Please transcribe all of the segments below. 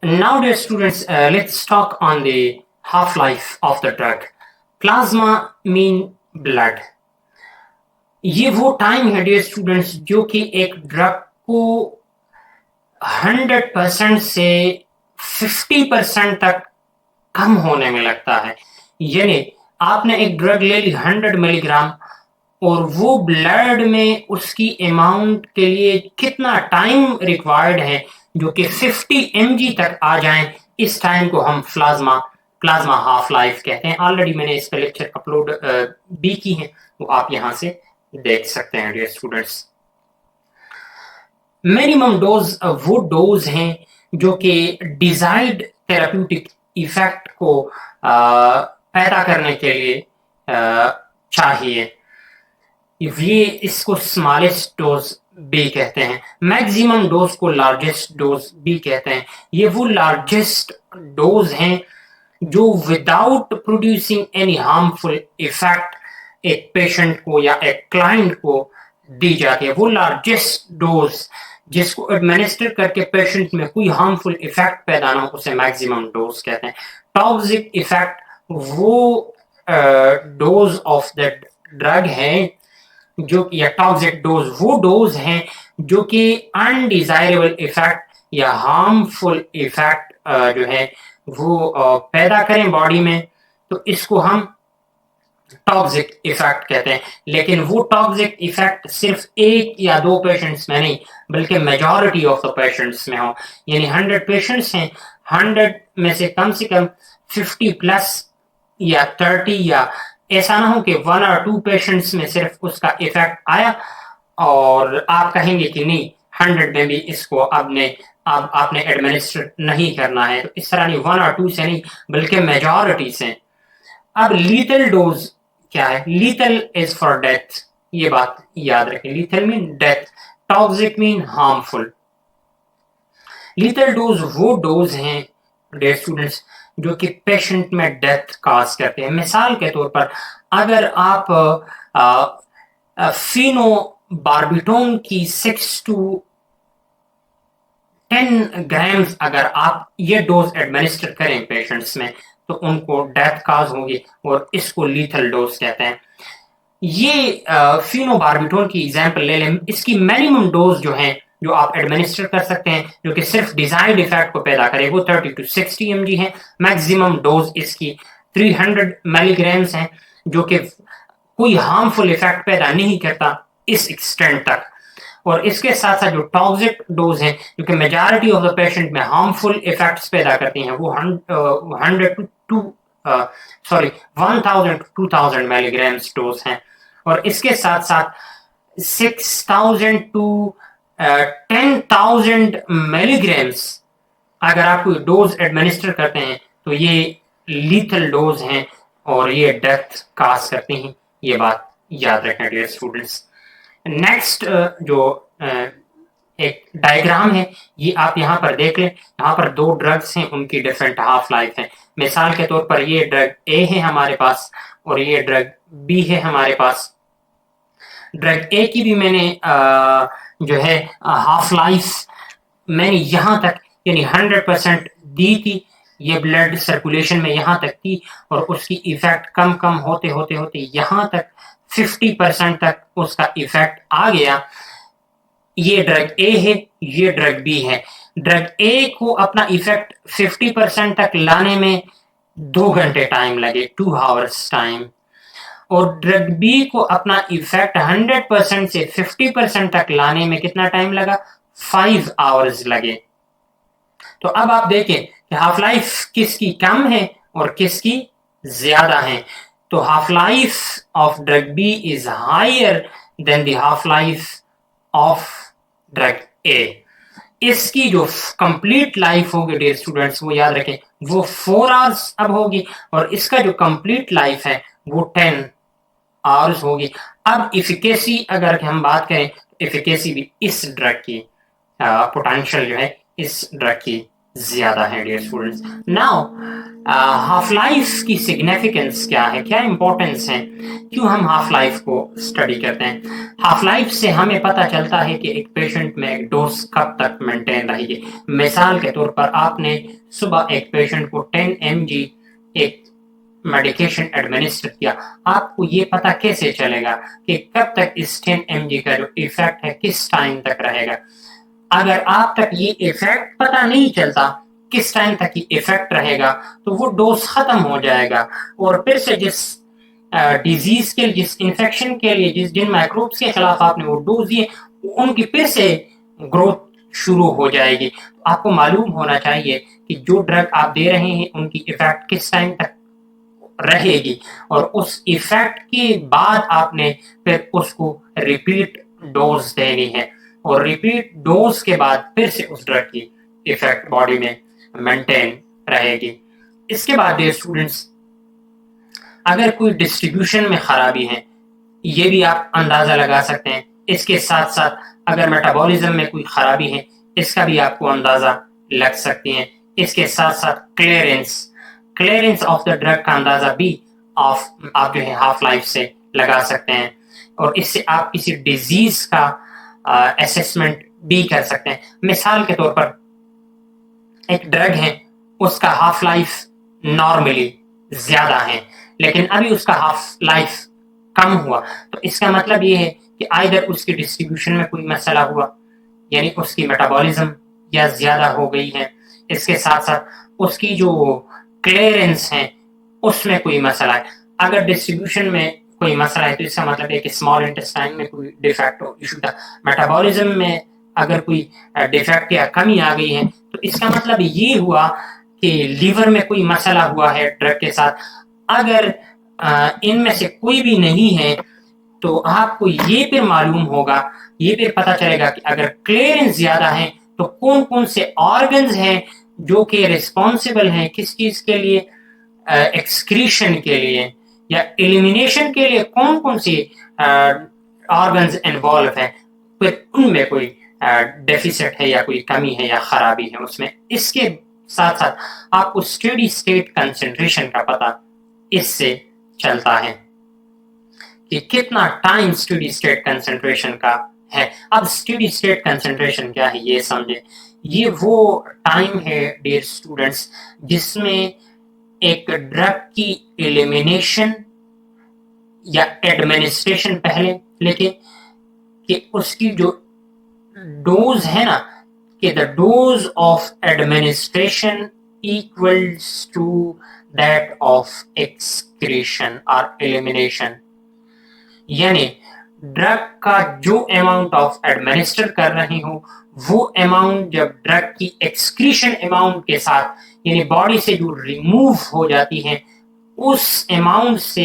Now, dear students, let's talk on the half-life of the drug. Plasma mean blood. ये वो time है dear students जो कि एक ड्रग को 100% से 50% तक कम होने में लगता है। यानी आपने एक ड्रग ले ली 100 मिलीग्राम और वो ब्लड में उसकी अमाउंट के लिए कितना टाइम रिक्वायर्ड है जो कि 50 mg तक आ जाए, इस टाइम को हम प्लाज्मा हाफ लाइफ कहते हैं। ऑलरेडी मैंने इस पर लेक्चर अपलोड भी की है, वो आप यहाँ से देख सकते हैं डियर स्टूडेंट्स। मिनिमम डोज वो डोज हैं जो कि डिजायर्ड थेराप्यूटिक इफेक्ट को पैदा करने के लिए चाहिए। ये इसको स्मॉलेस्ट डोज भी कहते हैं। मैक्सिमम डोज को लार्जेस्ट डोज भी कहते हैं। ये वो लार्जेस्ट डोज हैं जो without producing any harmful effect एक पेशेंट को या एक क्लाइंट को दी जाती है। वो लार्जेस्ट डोज जिसको एडमिनिस्टर करके पेशेंट में कोई हार्मफुल इफेक्ट पैदा ना हो, उसे मैक्सिमम डोज कहते हैं। टॉक्सिक इफेक्ट वो डोज ऑफ द ड्रग है जो या टॉक्सिक डोज वो डोज हैं जो कि अनडिजायरेबल इफेक्ट या हार्मफुल इफेक्ट जो है वो पैदा करें बॉडी में, तो इसको हम टॉक्सिक इफेक्ट कहते हैं। लेकिन वो टॉक्सिक इफेक्ट सिर्फ एक या दो पेशेंट्स में नहीं बल्कि मेजॉरिटी ऑफ द पेशेंट्स में हो। यानी 100 पेशेंट्स हैं, 100 में से कम 50 प्लस या 30 या ऐसा ना हो कि 1 और 2 पेशेंट्स में सिर्फ उसका इफेक्ट आया और आप कहेंगे कि नहीं 100 में भी इसको आपने एडमिनिस्टर नहीं करना है। तो इस तरह नहीं, 1 और 2 से नहीं बल्कि मेजॉरिटी से। अब लीथल डोज क्या है? लीथल इज फॉर डेथ, ये बात याद रखें। Lethal mean death, toxic mean harmful. Lethal dose वो डोज हैं डियर स्टूडेंट्स जो कि पेशेंट में डेथ काज करते हैं। मिसाल के तौर पर अगर आप फिनोबार्बिटोन की 6 to 10 ग्राम्स अगर आप ये डोज एडमिनिस्टर करें पेशेंट्स में तो उनको डेथ काज होगी और इसको लीथल डोज कहते हैं। ये फिनोबार्बिटोन की एग्जांपल ले लें, इसकी मिनिमम डोज जो है जो आप एडमिनिस्टर कर सकते हैं जो कि सिर्फ डिजायर्ड इफेक्ट को पैदा करे वो 30 to 60 mg है। मैक्सिमम डोज इसकी 300 मिलीग्राम्स है जो कि कोई हार्मफुल इफेक्ट पैदा नहीं करता इस एक्सटेंट तक। और इसके साथ साथ जो टॉक्सिक डोज हैं जो कि मेजॉरिटी ऑफ द पेशेंट में हार्मफुल इफेक्ट्स पैदा करती हैं वो 1000 to 2000 मिलीग्राम्स डोज हैं। और इसके साथ साथ 6000 to 10,000 मिलीग्राम्स अगर आप कोई डोज एडमिनिस्टर करते हैं तो ये लीथल डोज हैं और ये डेथ काज करती हैं। ये बात याद रखना डियर स्टूडेंट्स। नेक्स्ट जो एक डायग्राम है ये आप यहाँ पर देख लें। यहाँ पर दो ड्रग्स हैं, उनकी डिफरेंट हाफ लाइफ है। मिसाल के तौर पर ये ड्रग ए है हमारे पास और ये ड्रग बी है हमारे पास। ड्रग ए की भी मैंने जो है हाफ लाइफ मैंने यहाँ तक यानी 100% दी थी। ये ब्लड सर्कुलेशन में यहाँ तक थी और उसकी इफेक्ट कम कम होते होते होते यहाँ तक 50% तक उसका इफेक्ट आ गया। ये ड्रग ए है, ये ड्रग बी है। ड्रग ए को अपना इफेक्ट 50% तक लाने में 2 घंटे टाइम लगे, 2 आवर्स टाइम। और ड्रग बी को अपना इफेक्ट 100% से 50% तक लाने में कितना टाइम लगा? 5 आवर्स लगे। तो अब आप देखें कि हाफ लाइफ किसकी कम है और किसकी ज्यादा है। तो half life of drug B is higher than the half life of drug A. इसकी जो कंप्लीट लाइफ होगी डियर स्टूडेंट्स वो याद रखें वो 4 आवर्स अब होगी और इसका जो कंप्लीट लाइफ है वो 10 आवर्स होगी। अब इफिकेसी अगर हम बात करें तो इफिकेसी भी इस ड्रग की पोटेंशियल जो है इस ड्रग की ज्यादा है dear students. Now half life की सिग्निफिकेंस क्या है, क्या इंपॉर्टेंस है, क्यों हम हाफ लाइफ को स्टडी करते हैं। हाफ लाइफ से हमें पता चलता है कि एक पेशेंट में एक डोज कब तक मेंटेन रहेगी। मिसाल के तौर पर आपने सुबह एक पेशेंट को 10 mg एक मेडिकेशन एडमिनिस्टर किया, आपको ये पता कैसे चलेगा कि कब तक इस 10 mg का जो इफेक्ट है किस टाइम तक रहेगा। अगर आप तक ये इफेक्ट पता नहीं चलता किस टाइम तक ये इफेक्ट रहेगा, तो वो डोज खत्म हो जाएगा और फिर से जिस डिजीज के लिए, जिस इन्फेक्शन के लिए, जिन माइक्रोब्स के खिलाफ आपने वो डोज दिए, उनकी फिर से ग्रोथ शुरू हो जाएगी। तो आपको मालूम होना चाहिए कि जो ड्रग आप दे रहे हैं उनकी इफेक्ट किस टाइम तक रहेगी, और उस इफेक्ट के बाद आपने फिर उसको रिपीट डोज देनी है, और रिपीट डोज के बाद फिर से उस ड्रग की इफेक्ट बॉडी में मेंटेन रहेगी। इसके बाद डियर स्टूडेंट्स, अगर कोई डिस्ट्रीब्यूशन में खराबी है, ये भी आप अंदाजा लगा सकते हैं। इसके साथ साथ अगर मेटाबॉलिज्म में कोई खराबी है, इसका भी आपको अंदाजा लग सकती है। इसके साथ साथ क्लियरेंस ऑफ द ड्रग का अंदाजा भी आप जो है हाफ लाइफ से लगा सकते हैं, और इससे आप किसी डिजीज का असेसमेंट भी कर सकते हैं। मिसाल के तौर पर एक ड्रग है, उसका हाफ लाइफ नॉर्मली ज्यादा है, लेकिन अभी उसका हाफ लाइफ कम हुआ, तो इसका मतलब ये है कि आइदर उसकी डिस्ट्रीब्यूशन में कोई मसला हुआ, यानी उसकी मेटाबॉलिज्म या ज्यादा हो गई है, इसके साथ साथ उसकी जो क्लियरेंस है उसमें कोई मसला है। अगर डिस्ट्रीब्यूशन में कोई मसला है तो इसका मतलब है कि स्मॉल इंटेस्टाइन में कोई डिफेक्ट हो, इशू था। मेटाबॉलिज्म में अगर कोई डिफेक्ट या कमी आ गई है, तो इसका मतलब ये हुआ कि लीवर में कोई मसला हुआ है ड्रग के साथ। अगर इनमें से कोई भी नहीं है, तो आपको ये फिर मालूम होगा, ये फिर पता चलेगा कि अगर क्लियरेंस ज्यादा है तो कौन कौन से ऑर्गन्स हैं जो कि रिस्पॉन्सिबल हैं किस चीज के लिए, एक्सक्रीशन के लिए या एलिमिनेशन के लिए, कौन कौन सी ऑर्गन्स इन्वॉल्व है, फिर उनमें कोई डेफिसिट है या कोई कमी है या खराबी है उसमें। इसके साथ साथ आपको स्टेडी स्टेट कंसंट्रेशन का पता इससे चलता है कि कितना टाइम स्टेडी स्टेट कंसंट्रेशन का है। अब स्टेडी स्टेट कंसंट्रेशन क्या है ये समझे। ये वो टाइम है डियर स्टूडेंट्स जिसमें एक ड्रग की एलिमिनेशन या एडमिनिस्ट्रेशन पहले लेके कि उसकी जो डोज है ना, कि the dose of administration equals to that of excretion और एलिमिनेशन, यानी ड्रग का जो अमाउंट ऑफ एडमिनिस्टर कर रही हूं वो अमाउंट जब ड्रग की एक्सक्रीशन अमाउंट के साथ, यानी बॉडी से जो रिमूव हो जाती है उस अमाउंट से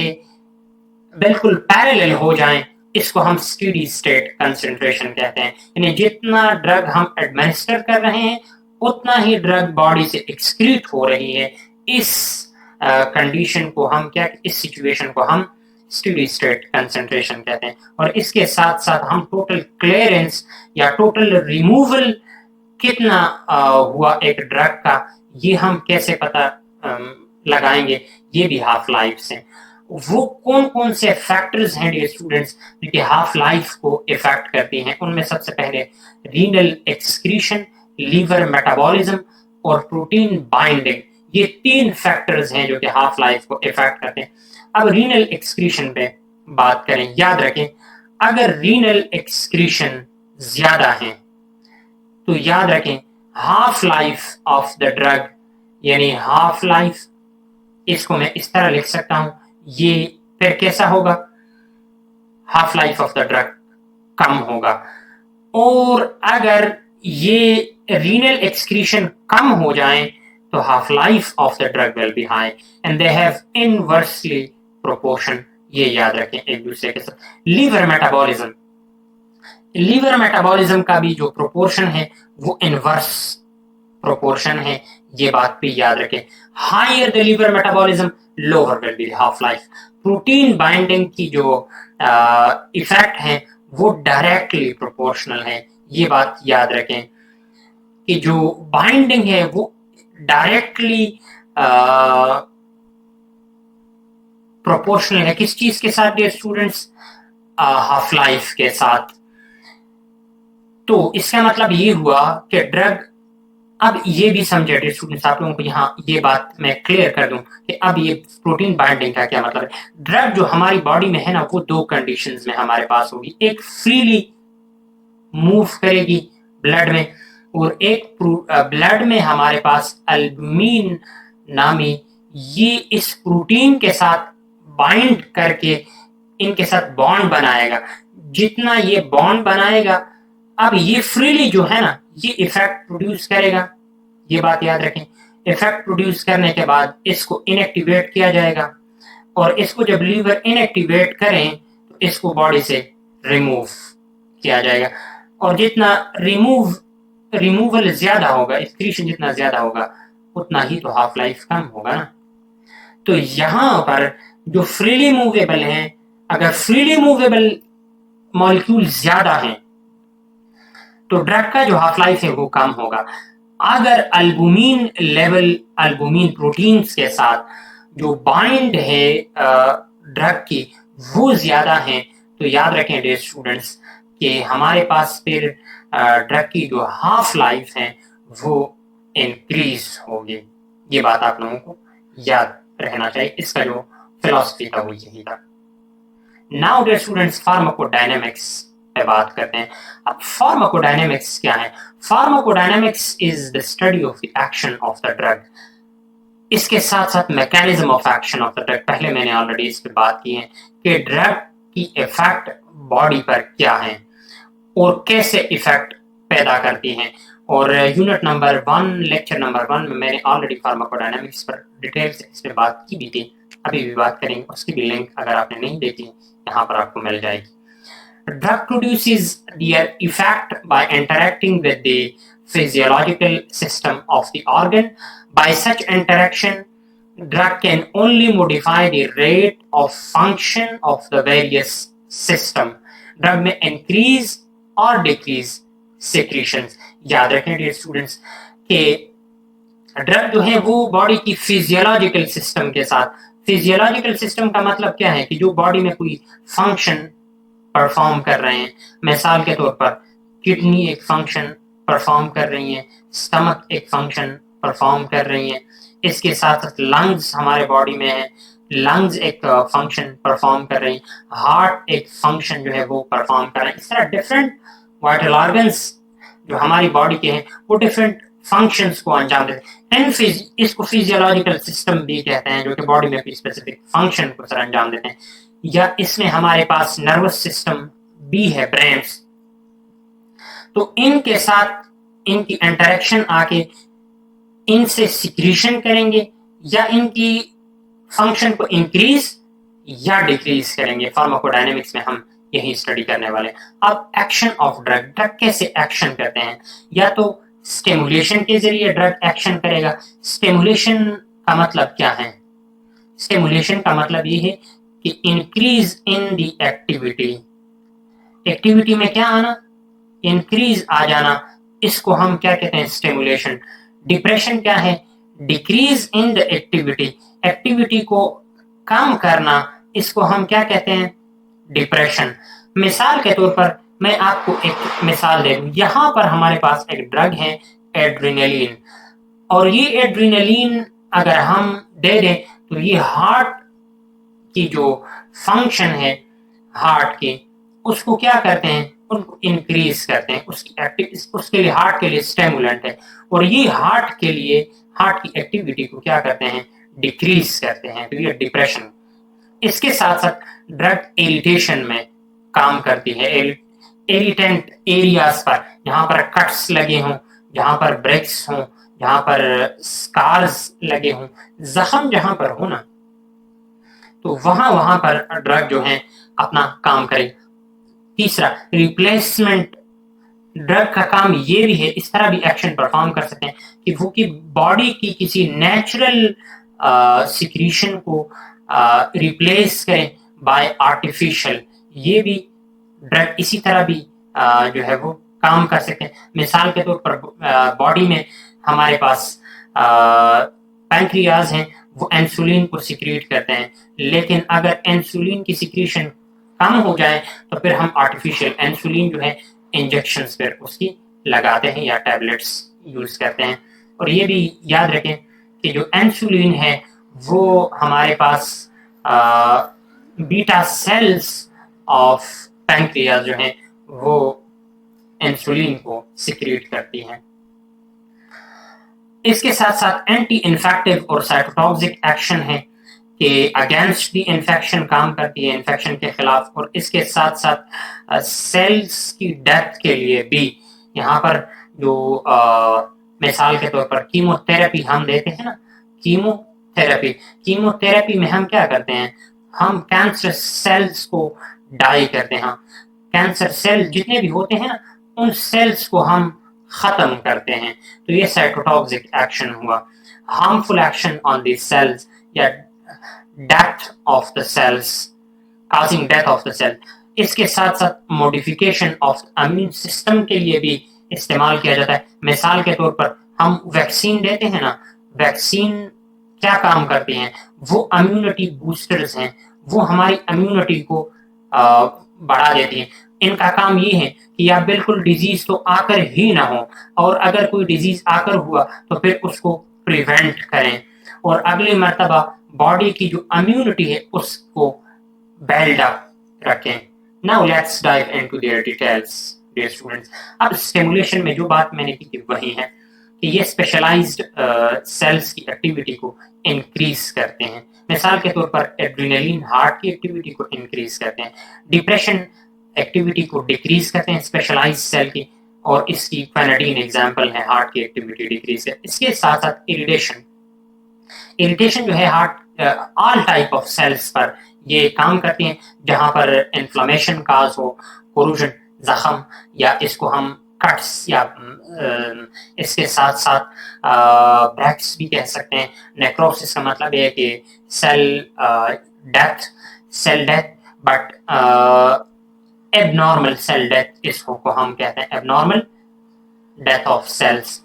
बिल्कुल पैरेलल हो जाएं, इसको हम स्टेडी स्टेट कंसंट्रेशन कहते हैं। यानी जितना ड्रग हम एडमिनिस्टर कर रहे हैं उतना ही ड्रग बॉडी से एक्सक्रीट हो रही है। इस कंडीशन को हम क्या, इस सिचुएशन को हम स्टेडी स्टेट कंसंट्रेशन कहते हैं। और इसके साथ साथ हम टोटल क्लियरेंस या टोटल रिमूवल कितना हुआ एक ड्रग का, ये हम कैसे पता लगाएंगे, ये भी हाफ लाइफ से। वो कौन कौन से फैक्टर्स हैं डियर स्टूडेंट्स जो कि हाफ लाइफ को इफेक्ट करती हैं, उनमें सबसे पहले रीनल एक्सक्रीशन, लीवर मेटाबॉलिज्म और प्रोटीन बाइंडिंग, ये 3 फैक्टर्स हैं जो कि हाफ लाइफ को इफेक्ट करते हैं। अब रीनल एक्सक्रीशन पे बात करें, याद रखें अगर रीनल एक्सक्रीशन ज्यादा है तो याद रखें half life of the drug, यानी हाफ लाइफ, इसको मैं इस तरह लिख सकता हूं, ये फिर कैसा होगा, half life of the drug कम होगा। और अगर ये रीनल एक्सक्रीशन कम हो जाए तो half life of the drug will be high and they have inversely proportion, ये याद रखें एक दूसरे के साथ। लीवर मेटाबॉलिज्म का भी जो प्रोपोर्शन है वो इनवर्स प्रोपोर्शन है, ये बात भी याद रखें। Higher the liver metabolism lower will be half life. Protein binding की जो इफेक्ट है वो डायरेक्टली प्रोपोर्शनल है, ये बात याद रखें कि जो बाइंडिंग है वो डायरेक्टली प्रोपोर्शनल है किस चीज के साथ डियर स्टूडेंट्स? हाफ लाइफ के साथ। तो इसका मतलब ये हुआ कि ड्रग, अब ये भी समझे डियर स्टूडेंट्स, आप लोगों को यहाँ ये बात मैं क्लियर कर दूं कि अब ये प्रोटीन बाइंडिंग का क्या मतलब है। ड्रग जो हमारी बॉडी में है ना, वो दो कंडीशंस में हमारे पास होगी। एक फ्रीली मूव करेगी ब्लड में, और एक ब्लड में हमारे पास एल्बुमिन नामी ये इस प्रोटीन के साथ बाइंड करके इनके साथ बॉन्ड बनाएगा। जितना ये बॉन्ड बनाएगा, अब ये फ्रीली जो है ना, ये इफेक्ट प्रोड्यूस करेगा। ये बात याद रखें, इफेक्ट प्रोड्यूस करने के बाद इसको इनएक्टिवेट किया जाएगा, और इसको जब लीवर इनएक्टिवेट करें तो इसको बॉडी से रिमूव किया जाएगा। और जितना रिमूवल ज्यादा होगा, एक्सक्रीशन जितना ज्यादा होगा, उतना ही तो हाफ लाइफ कम होगा ना। तो यहां पर जो फ्रीली मूवेबल हैं, अगर फ्रीली मूवेबल मॉलिक्यूल ज्यादा हैं तो ड्रग का जो हाफ लाइफ है वो कम होगा। अगर अल्बुमिन लेवल, अल्बुमिन प्रोटीन्स के साथ जो बाइंड है ड्रग की वो ज्यादा है, तो याद रखें डियर स्टूडेंट्स कि हमारे पास फिर ड्रग की जो हाफ लाइफ है वो इंक्रीज होगी। ये बात आप लोगों को याद रहना चाहिए। इसका जो फिलॉसफी था वो यही था। नाउ डियर स्टूडेंट्स, फार्माकोडायनेमिक्स पे बात करते हैं। अब फार्माकोडायनेमिक्स क्या है? Pharmacodynamics is the study of the action of the drug. इसके साथ साथ mechanism of action of the drug, पहले मैंने ऑलरेडी इस पे बात की है कि ड्रग की इफेक्ट बॉडी पर क्या है और कैसे इफेक्ट पैदा करती हैं। और यूनिट नंबर 1, लेक्चर नंबर 1 में मैंने ऑलरेडी फार्माकोडायनेमिक्स पर डिटेल से इस पे बात की भी थी, अभी भी बात करेंगे। उसकी भी लिंक अगर आपने नहीं देखी यहाँ पर आपको मिल जाएगी। Drug produces their effect by interacting with the physiological system of the organ. By such interaction, drug can only modify the rate of function of the various system. Drug may increase or decrease secretions. याद रखें dear students कि drug जो है वो body की physiological system के साथ, physiological system का मतलब क्या है कि जो बॉडी में कोई फंक्शन परफॉर्म कर रहे हैं। मिसाल के तौर पर किडनी एक फंक्शन परफॉर्म कर रही है, स्टमक एक फंक्शन परफॉर्म कर रही है, इसके साथ साथ लंग्स हमारे बॉडी में है, लंग्स एक फंक्शन परफॉर्म कर रही है, हार्ट एक फंक्शन जो है वो परफॉर्म कर रहे हैं। इस तरह डिफरेंट वाइटल ऑर्गन्स जो हमारी बॉडी के हैं वो डिफरेंट फंक्शंस को अंजाम देते हैं। इसको फिजियोलॉजिकल सिस्टम भी कहते हैं, जो कि बॉडी में कोई स्पेसिफिक फंक्शन को सर अंजाम देते हैं। या इसमें हमारे पास नर्वस सिस्टम भी है, ब्रेन्स, तो इनके साथ इनकी इंटरेक्शन आके इनसे सिक्रीशन करेंगे या इनकी फंक्शन को इंक्रीज या डिक्रीज करेंगे। फार्माकोडायनेमिक्स में हम यही स्टडी करने वाले हैं। अब एक्शन ऑफ ड्रग, ड्रग कैसे एक्शन करते हैं? या तो स्टिमुलेशन के जरिए ड्रग एक्शन करेगा। स्टिमुलेशन का मतलब क्या है? स्टिमुलेशन का मतलब ये है कि increase in the activity, activity में क्या आना, इंक्रीज आ जाना, इसको हम क्या कहते हैं? स्टिमुलेशन। डिप्रेशन क्या है? Decrease in the activity, activity को कम करना, इसको हम क्या कहते हैं? डिप्रेशन। मिसाल के तौर पर मैं आपको एक मिसाल दे दूं, यहां पर हमारे पास एक ड्रग है एड्रेनलिन, और ये एड्रेनलिन अगर हम दे दें तो ये हार्ट की जो फंक्शन है हार्ट की, उसको क्या करते हैं? उनको इंक्रीज करते हैं। उसके लिए हार्ट के लिए स्टिमुलेंट है, और ये हार्ट के लिए हार्ट की एक्टिविटी को क्या करते हैं? डिक्रीज करते हैं। तो ये डिप्रेशन। इसके साथ साथ ड्रग इरिटेशन में काम करती है। इरिटेंट एरियाज पर, जहां पर कट्स लगे हों, जहां पर ब्रेक्स हों, जहां पर स्कार्स लगे हों, जख्म जहां पर हो ना, तो वहां पर ड्रग जो है अपना काम करे। तीसरा, रिप्लेसमेंट। ड्रग का काम ये भी है, इस तरह भी एक्शन परफॉर्म कर सकते हैं कि वो की बॉडी की किसी नेचुरल सिक्रीशन को रिप्लेस करें बाय आर्टिफिशियल। ये भी ड्रग इसी तरह भी जो है वो काम कर सकते हैं। मिसाल के तौर पर बॉडी में हमारे पास पैंक्रियाज हैं वो इंसुलिन को सिक्रीट करते हैं, लेकिन अगर इंसुलिन की सिक्रीशन कम हो जाए तो फिर हम आर्टिफिशियल इंसुलिन जो है इंजेक्शंस पर उसकी लगाते हैं या टैबलेट्स यूज करते हैं। और ये भी याद रखें कि जो इंसुलिन है वो हमारे पास बीटा सेल्स ऑफ पैंक्रियाज जो हैं वो इंसुलिन को सिक्रीट करती हैं। इसके साथ साथ एंटी इन्फेक्टिव और साइटोटॉक्सिक एक्शन है कि अगेंस्ट दी इन्फेक्शन काम करती है, इन्फेक्शन के खिलाफ। और इसके साथ साथ सेल्स की डेथ के लिए भी यहाँ पर जो मिसाल के तौर पर कीमोथेरेपी हम देते हैं ना, कीमोथेरेपी में हम क्या करते हैं, हम कैंसर सेल्स को डाई करते हैं। कैंसर सेल जितने भी होते हैं ना उन सेल्स को हम खत्म करते हैं। तो ये साइटोटॉक्सिक एक्शन हुआ। Harmful action on the cells या death of the cells, causing death of the cell. इसके साथ साथ मॉडिफिकेशन ऑफ इम्यून सिस्टम के लिए भी इस्तेमाल किया जाता है। मिसाल के तौर पर हम वैक्सीन देते हैं ना, वैक्सीन क्या काम करती हैं, वो इम्यूनिटी बूस्टर्स हैं, वो हमारी इम्यूनिटी को बढ़ा देती हैं। इनका काम ये है कि या बिल्कुल डिजीज तो आकर ही ना हो, और अगर कोई डिजीज आकर हुआ तो फिर उसको प्रिवेंट करें और अगली मर्तबा बॉडी की जो इम्यूनिटी है उसको बिल्ड अप रखें। Now let's dive into their details dear students. अब स्टिमुलेशन में जो बात मैंने की थी वही है कि ये स्पेशलाइज्ड सेल्स की एक्टिविटी को इंक्रीज करते हैं। मिसाल के तौर पर एड्रेनलिन हार्ट की एक्टिविटी को इंक्रीज करते हैं, डिप्रेशन एक्टिविटी को डिक्रीज करते हैं स्पेशलाइज्ड सेल की, और इसकी फेनाडीन एग्जांपल है हार्ट की एक्टिविटी डिक्रीज है। इसके साथ साथ इरिटेशन जो है heart all type of cells पर ये काम करती हैं, जहां पर इन्फ्लेमेशन काज हो, कोरूजन जख्म, या इसको हम कट्स, या इसके साथ साथ ब्रैक्स भी कह सकते हैं। नेक्रोसिस का मतलब है कि cell death, but abnormal cell death, इसको को हम कहते हैं एबनॉर्मल डेथ ऑफ सेल्स।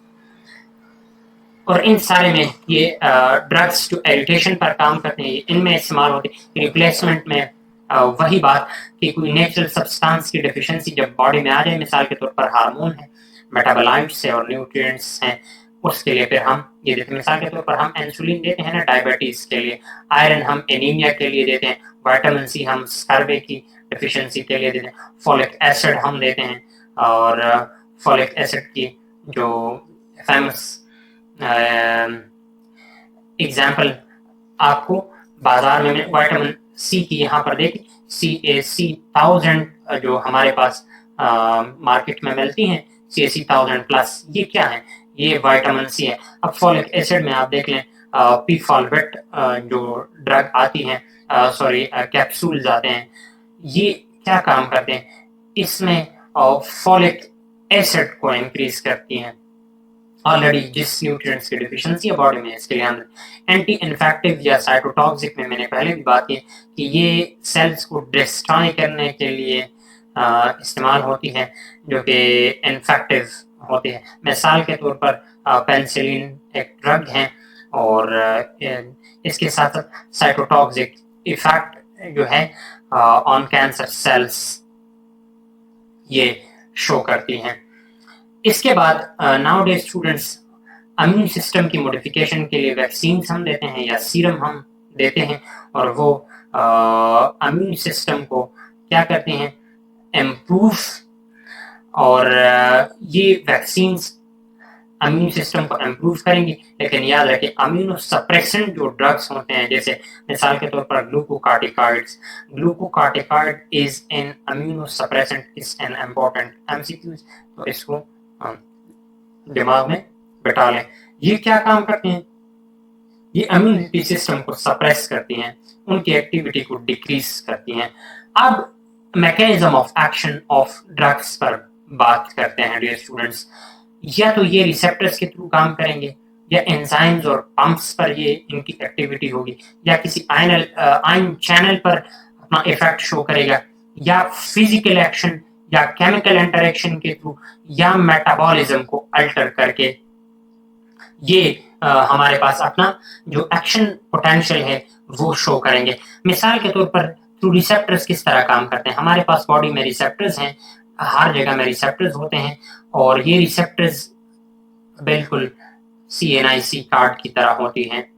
और इन सारे में ये ड्रग्स जो इरिटेशन पर काम करते हैं इनमें इस्तेमाल होते हैं। रिप्लेसमेंट में वही बात कि कोई नेचुरल सब्सटेंस की डेफिशिएंसी जब बॉडी में आ जाए, मिसाल के तौर पर हार्मोन है, मेटाबोलाइट्स है और न्यूट्रिएंट्स हैं, उसके लिए फिर हम ये देते हैं। मिसाल के तौर पर हम इंसुलिन देते हैं ना डायबिटीज के लिए, आयरन हम एनीमिया के लिए देते हैं, विटामिन सी हम स्कर्वी की डेफिशिएंसी के लिए देते हैं, फॉलिक एसिड हम देते हैं। और फॉलिक एसिड की जो फेमस एग्जाम्पल आपको बाजार में विटामिन सी की यहाँ पर देखिए, CAC1000 जो हमारे पास मार्केट में मिलती हैं, CAC1000 प्लस, ये क्या है, ये विटामिन सी है। अब फॉलिक एसिड में आप देख लें पीफॉलवेट जो ड्रग आती हैं, सॉरी कैप्सूल्स आते हैं, ये क्या काम करते हैं, इसमें फॉलिक एसिड को इंक्रीज करती हैं। ऑलरेडी जिस न्यूट्रिएंट्स की डेफिशिएंसी है बॉडी में, इसके लिए हम एंटी इन्फेक्टिव या साइटोटॉक्सिक में मैंने पहले भी बात की कि ये सेल्स को डिस्ट्रॉय करने के लिए इस्तेमाल होती है जो कि इन्फेक्टिव होती है। मिसाल के तौर पर पेनिसिलिन एक ड्रग है, और इसके साथ साथ साइटोटॉक्सिक इफेक्ट जो है ऑन कैंसर सेल्स ये शो करती हैं। इसके बाद now day students immune system की मॉडिफिकेशन के लिए वैक्सीन हम देते हैं या सीरम हम देते हैं, और वो इम्यून सिस्टम को क्या करते हैं, इम्प्रूव। और ये वैक्सीन्स इम्यून सिस्टम को इम्प्रूव करेंगी, लेकिन याद रखें इम्यूनोसप्रेसेंट जो ड्रग्स होते हैं, जैसे मिसाल के तौर पर glucocorticoid is an immunosuppressant, is an important MCQ, तो इसको दिमाग में बिठा लें। ये क्या काम करते हैं, ये इम्यूनिटी सिस्टम को सप्रेस करती हैं, उनकी एक्टिविटी को डिक्रीज करती हैं। अब mechanism of action of drugs पर बात करते हैं डियर स्टूडेंट्स। या तो ये रिसेप्टर्स के थ्रू काम करेंगे, या एंजाइम्स और पंप्स पर ये इनकी एक्टिविटी होगी, या किसी आयन चैनल पर अपना इफेक्ट शो करेगा, या फिजिकल एक्शन या केमिकल इंटरेक्शन के थ्रू, या मेटाबॉलिज्म को अल्टर करके ये हमारे पास अपना जो एक्शन पोटेंशियल है वो शो करेंगे। मिसाल के तौर पर थ्रू रिसेप्टर्स किस तरह काम करते हैं। हमारे पास बॉडी में रिसेप्टर्स हैं, हर जगह में रिसेप्टर्स होते हैं और ये रिसेप्टर्स बिल्कुल CNIC कार्ड की तरह होती हैं।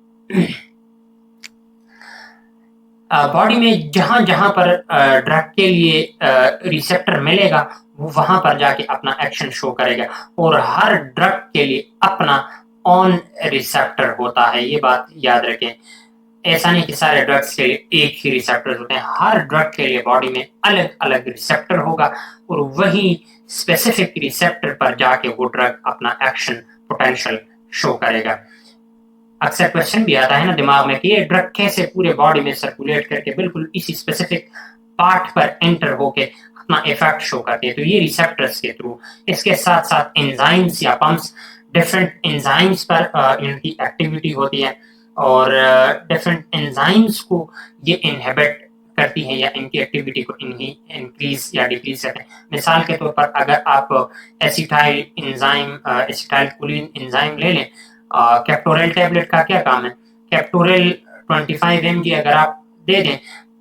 बॉडी में जहां जहां पर ड्रग के लिए रिसेप्टर मिलेगा वो वहां पर जाके अपना एक्शन शो करेगा और हर ड्रग के लिए अपना ऑन रिसेप्टर होता है। ये बात याद रखें, ऐसा नहीं कि सारे ड्रग्स के लिए एक ही रिसेप्टर होते हैं। हर ड्रग के लिए बॉडी में अलग अलग रिसेप्टर होगा और वही स्पेसिफिक रिसेप्टर पर जाके वो ड्रग अपना एक्शन पोटेंशियल शो करेगा। अक्सर क्वेश्चन भी आता है ना दिमाग में कि ये ड्रग कैसे पूरे बॉडी में सर्कुलेट करके बिल्कुल इसी स्पेसिफिक पार्ट पर एंटर होके अपना इफेक्ट शो करती है। तो ये रिसेप्टर्स के थ्रू, इसके साथ साथ एंजाइम्स या पंप्स, डिफरेंट एंजाइम्स पर इनकी एक्टिविटी होती है और डिफरेंट एंजाइम्स को ये इनहिबिट करती है या इनकी एक्टिविटी को इंक्रीज या डिक्रीज करते हैं। मिसाल के तौर पर अगर आप acetyl enzyme, acetyl choline enzyme ले लें, कैप्टोरेल टैबलेट का क्या काम है। कैप्टोरेल 25 mg अगर आप दे दें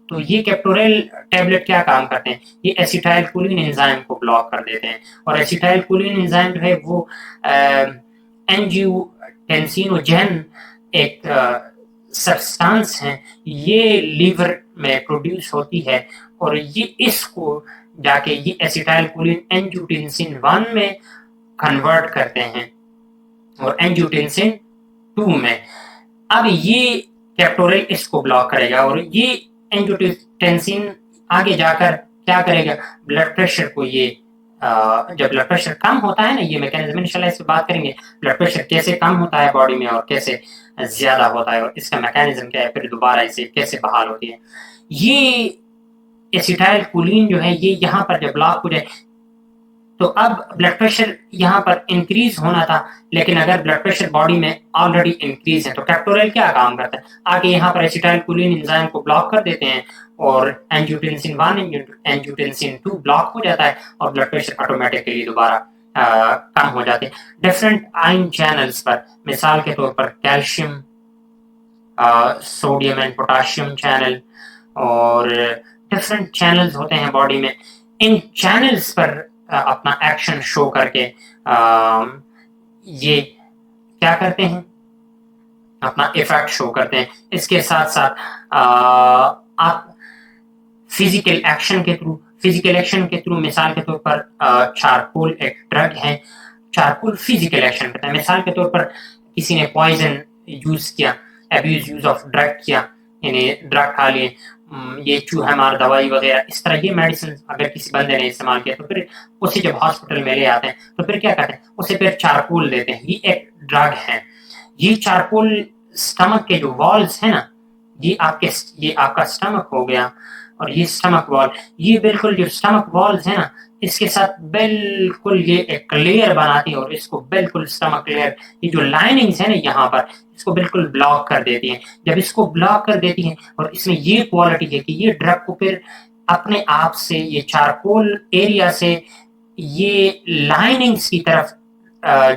तो ये कैप्टोरेल टैबलेट क्या काम करते हैं, ये एसिटाइल कोलिन एंजाइम को ब्लॉक कर देते हैं और एसिटाइल कोलिन एंजाइम जो है वो एंजियोटेंसिनोजेन एक सब्सटेंस है, ये लीवर में प्रोड्यूस होती है और ये इसको जाके ये एसिटाइल कोलिन एंजियोटेंसिन 1 में कन्वर्ट करते हैं और एंजियोटेंसिन 2 में। अब ये कैप्टोरेल इसको ब्लॉक करेगा और ये एंजियोटेंसिन आगे जाकर क्या करेगा, ब्लड प्रेशर को ये जब ब्लड प्रेशर कम होता है ना, ये मैकेनिज्म इंशाल्लाह इस पे बात करेंगे, ब्लड प्रेशर कैसे कम होता है बॉडी में और कैसे ज्यादा होता है और इसका मैकेनिज्म क्या है, फिर दोबारा इसे कैसे बहाल होती है। ये एसिटाइल कोलिन जो है ये यहाँ पर जब ब्लॉक हो जाए तो अब ब्लड प्रेशर यहाँ पर इंक्रीज होना था, लेकिन अगर ब्लड प्रेशर बॉडी में ऑलरेडी इंक्रीज है तो कैप्टोरेल क्या काम करता है, आगे यहाँ पर एसिटाइल कोलिन एंजाइम को ब्लॉक कर देते हैं और एंजियोटेंसिन 1 एंजियोटेंसिन 2 ब्लॉक हो जाता है और ब्लड प्रेशर ऑटोमेटिकली दोबारा कम हो जाते हैं। डिफरेंट आयन चैनल्स पर, मिसाल के तौर पर calcium, sodium and potassium channel और डिफरेंट चैनल्स होते हैं बॉडी में। इन चैनल्स पर अपना एक्शन शो करके ये क्या करते हैं, अपना इफेक्ट शो करते हैं। इसके साथ साथ आप फिजिकल एक्शन के थ्रू मिसाल के तौर पर चारकोल एक ड्रग है, चारकोल फिजिकल एक्शन करता है। मिसाल के तौर पर किसी ने पॉइजन यूज किया, एब्यूज यूज ऑफ ड्रग किया, यानी ड्रग खा लिए, ये चूहा मार दवाई वगैरह, इस तरह ये मेडिसिन अगर किसी बंदे ने इस्तेमाल किया तो फिर उसे जब हॉस्पिटल में ले आते हैं तो फिर क्या करते हैं, उसे फिर चारकोल देते हैं। ये एक ड्रग है। ये चारकोल स्टमक के जो वॉल्स है ना, ये आपका स्टमक हो गया और ये स्टमक वॉल, ये बिल्कुल जो स्टमक वॉल्स है ना, इसके साथ बिल्कुल ये एक लेयर बनाती है और इसको बिल्कुल स्टमक लेयर, ये जो लाइनिंग्स है ना यहाँ पर, इसको बिल्कुल ब्लॉक कर देती हैं। जब इसको ब्लॉक कर देती हैं और इसमें ये क्वालिटी है कि ये ड्रग को फिर अपने आप से ये चारकोल एरिया से ये लाइनिंग्स की तरफ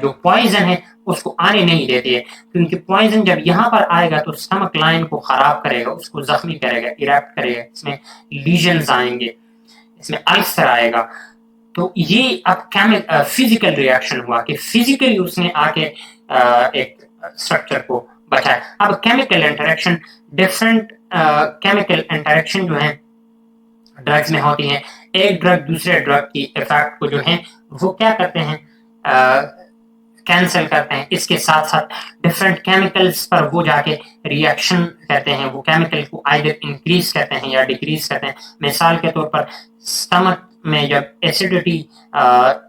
जो पॉइजन है उसको आने नहीं देती है, क्योंकि पॉइजन जब यहाँ पर आएगा तो स्टमक लाइन को खराब करेगा, उसको जख्मी करेगा, इरेक्ट करेगा, इसमें लीजन्स आएंगे, इसमें अल्सर आएगा। तो ये अब फिजिकल रिएक्शन हुआ कि फिजिकली उसने आके एक स्ट्रक्चर को बचाया। अब chemical interaction, different chemical interaction जो है ड्रग्स में होती है। एक ड्रग दूसरे ड्रग की इफेक्ट को जो है वो क्या करते हैं, कैंसिल करते हैं। इसके साथ साथ डिफरेंट केमिकल्स पर वो जाके रिएक्शन करते हैं, वो केमिकल को आइदर इंक्रीज करते हैं या डिक्रीज करते हैं। मिसाल के तौर पर स्टमक में जब एसिडिटी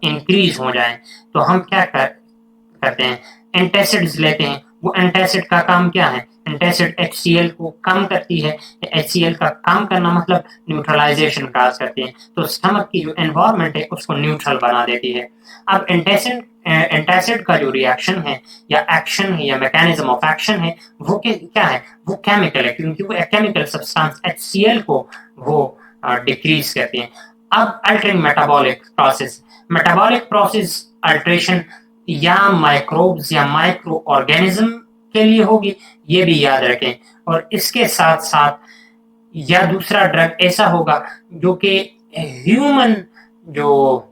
इंक्रीज हो जाए तो हम क्या करते हैं, एंटासिड्स लेते हैं। वो एंटासिड का काम क्या है, एंटासिड HCl को कम करती है। HCl का काम करना मतलब न्यूट्रलाइजेशन काज करती है, तो स्टमक की जो एनवायरनमेंट है उसको न्यूट्रल बना देती है। अब एंटासिड का जो रिएक्शन है या एक्शन है या मैकेनिज्म ऑफ एक्शन है वो क्या है, वो केमिकल है, क्योंकि वो केमिकल सब्सटेंस HCl को वो डिक्रीज करती है। अब अल्टरिंग मेटाबॉलिक प्रोसेस अल्ट्रेशन या माइक्रोब्स या माइक्रो ऑर्गेनिज्म के लिए होगी, ये भी याद रखें। और इसके साथ साथ या दूसरा ड्रग ऐसा होगा जो कि ह्यूमन जो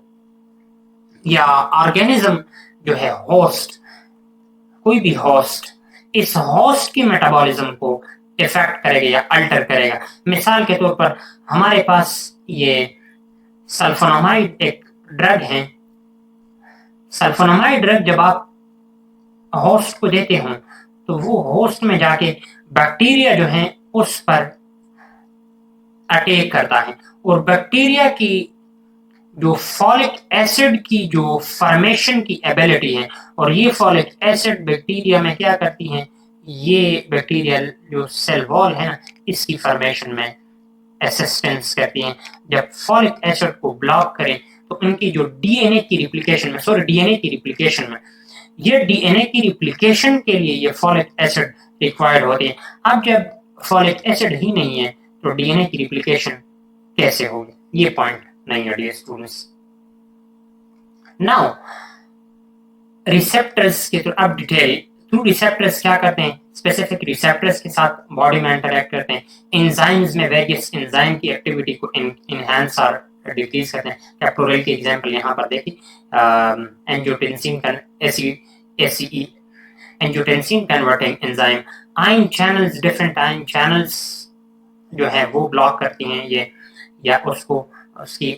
या ऑर्गेनिज्म जो है होस्ट, कोई भी होस्ट, इस होस्ट की मेटाबॉलिज्म को इफेक्ट करेगा या अल्टर करेगा। मिसाल के तौर पर हमारे पास ये सल्फोनामाइड एक ड्रग है। सल्फोनामाइड ड्रग जब आप होस्ट को देते हो तो वो होस्ट में जाके बैक्टीरिया जो है उस पर अटैक करता है, और बैक्टीरिया की जो फॉलिक एसिड की जो फॉर्मेशन की एबिलिटी है, और ये फॉलिक एसिड बैक्टीरिया में क्या करती हैं, ये बैक्टीरिया जो सेल वॉल है ना, इसकी फॉर्मेशन में असिस्टेंस करती हैं। जब फॉलिक एसिड को ब्लॉक करें तो इनकी जो डीएनए की रिप्लिकेशन में ये डीएनए की रिप्लिकेशन के लिए ये फॉलिक एसिड रिक्वायर्ड होती है। अब जब फॉलिक एसिड ही नहीं है तो डीएनए की रिप्लिकेशन कैसे होगी, ये पॉइंट नहीं है डियर स्टूडेंट्स। नाउ रिसेप्टर्स के अब डिटेल थ्रू रिसेप्टर्स क्या करते हैं, स्पेसिफिक रिसेप्टर्स के साथ बॉडी में इंटरैक्ट करते हैं। एंजाइम्स में वेरियस एंजाइम की एक्टिविटी को इनहैंस और डिक्रीज करते हैं। कैप्टोरेल की एग्जांपल यहाँ पर देखिए, angiotensin ACE angiotensin converting enzyme, ion channels, different ion channels जो है वो ब्लॉक करती हैं ये, या उसको उसकी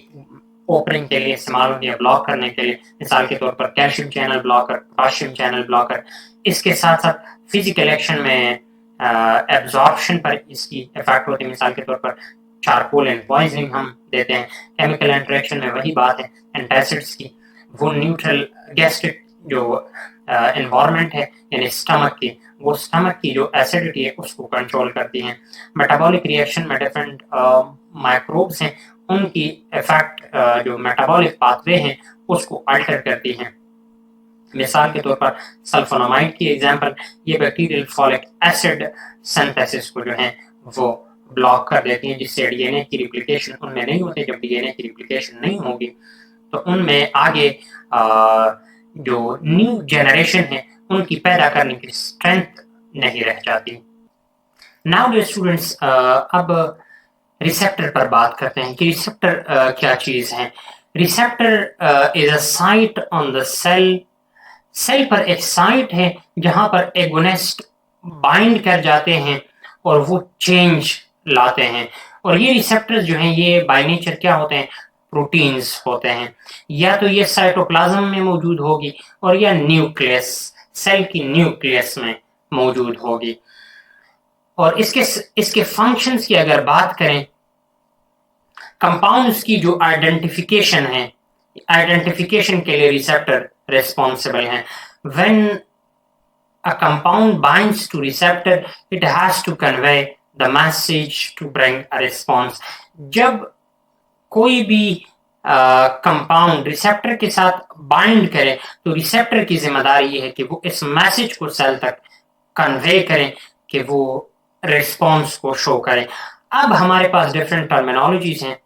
ओपनिंग के लिए इस्तेमाल होती है, ब्लॉक करने के लिए। मिसाल के तौर पर calcium channel blocker, potassium channel blocker. इसके साथ साथ फिजिकल एक्शन में एब्जॉर्प्शन पर इसकी इफेक्ट होती है। मिसाल के तौर पर चारकोल एंड पॉइजनिंग हम देते हैं। केमिकल इंटरेक्शन में वही बात है एंटासिड्स की, वो न्यूट्रल गैस्ट्रिक जो एनवायरनमेंट है यानी स्टमक की, वो स्टमक की जो एसिडिटी है उसको कंट्रोल करती हैं। मेटाबॉलिक रिएक्शन में डिफरेंट माइक्रोब्स हैं, उनकी इफेक्ट जो मेटाबॉलिक पाथवे हैं उसको अल्टर करती हैं। मिसाल के तौर पर सल्फोनामाइड की एग्जांपल, ये बैक्टीरियल फॉलिक एसिड सिंथेसिस को जो है वो ब्लॉक कर देती हैं, जिससे डीएनए की रिप्लिकेशन उनमें नहीं होती। जब डीएनए की रिप्लिकेशन नहीं होगी तो उनमें आगे जो न्यू जनरेशन है उनकी पैदा करने की स्ट्रेंथ नहीं रह जाती। नाउ डियर स्टूडेंट्स, अब रिसेप्टर पर बात करते हैं कि रिसेप्टर क्या चीज है। Receptor is a site on the cell, cell पर एक साइट है जहां पर एगोनिस्ट बाइंड कर जाते हैं और वो चेंज लाते हैं। और ये रिसेप्टर्स जो हैं ये बाय नेचर क्या होते हैं, प्रोटीन्स होते हैं। या तो ये साइटोप्लाज्म में मौजूद होगी और या न्यूक्लियस, सेल की न्यूक्लियस में मौजूद होगी। और इसके फंक्शंस की अगर बात करें, कंपाउंड्स की जो आइडेंटिफिकेशन है, आइडेंटिफिकेशन के लिए रिसेप्टर रिस्पॉन्सिबल हैं। When a compound binds to receptor, it has to convey the message to bring a response. जब कोई भी कंपाउंड रिसेप्टर के साथ बाइंड करे तो रिसेप्टर की जिम्मेदारी ये है कि वो इस मैसेज को सेल तक कन्वे करें कि वो रिस्पॉन्स को शो करें। अब हमारे पास डिफरेंट टर्मिनोलॉजीज हैं,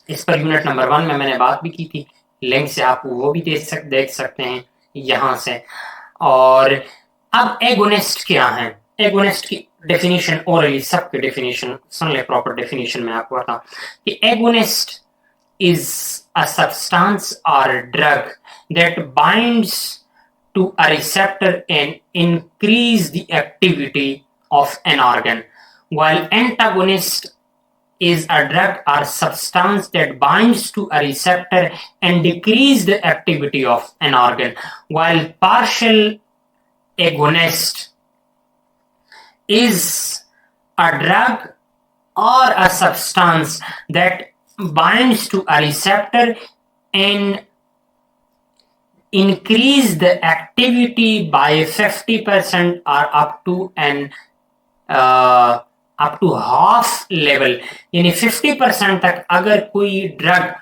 इस पर यूनिट नंबर 1 में मैंने बात भी की थी, लिंक से आप वो भी देख सकते हैं यहां से। और अब एगोनिस्ट क्या है, एगोनिस्ट की डेफिनेशन ओरली सबके डेफिनेशन सुन ले, प्रॉपर डेफिनेशन में आपको बताऊं कि एगोनिस्ट इज अ सब्सटेंस और drug that binds to a receptor and increase the activity of an organ, while antagonist is a drug or substance that binds to a receptor and decrease the activity of an organ, while partial agonist is a drug or a substance that binds to a receptor and increase the activity by 50% or up to half level, यानी 50% तक अगर कोई drug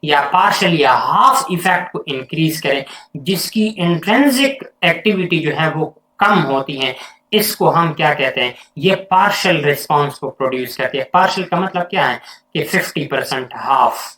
या partial या half effect को increase करे जिसकी intrinsic activity जो है वो कम होती है, इसको हम क्या कहते हैं, ये पार्शल रिस्पॉन्स को प्रोड्यूस करती है। पार्शल का मतलब क्या है कि 50% हाफ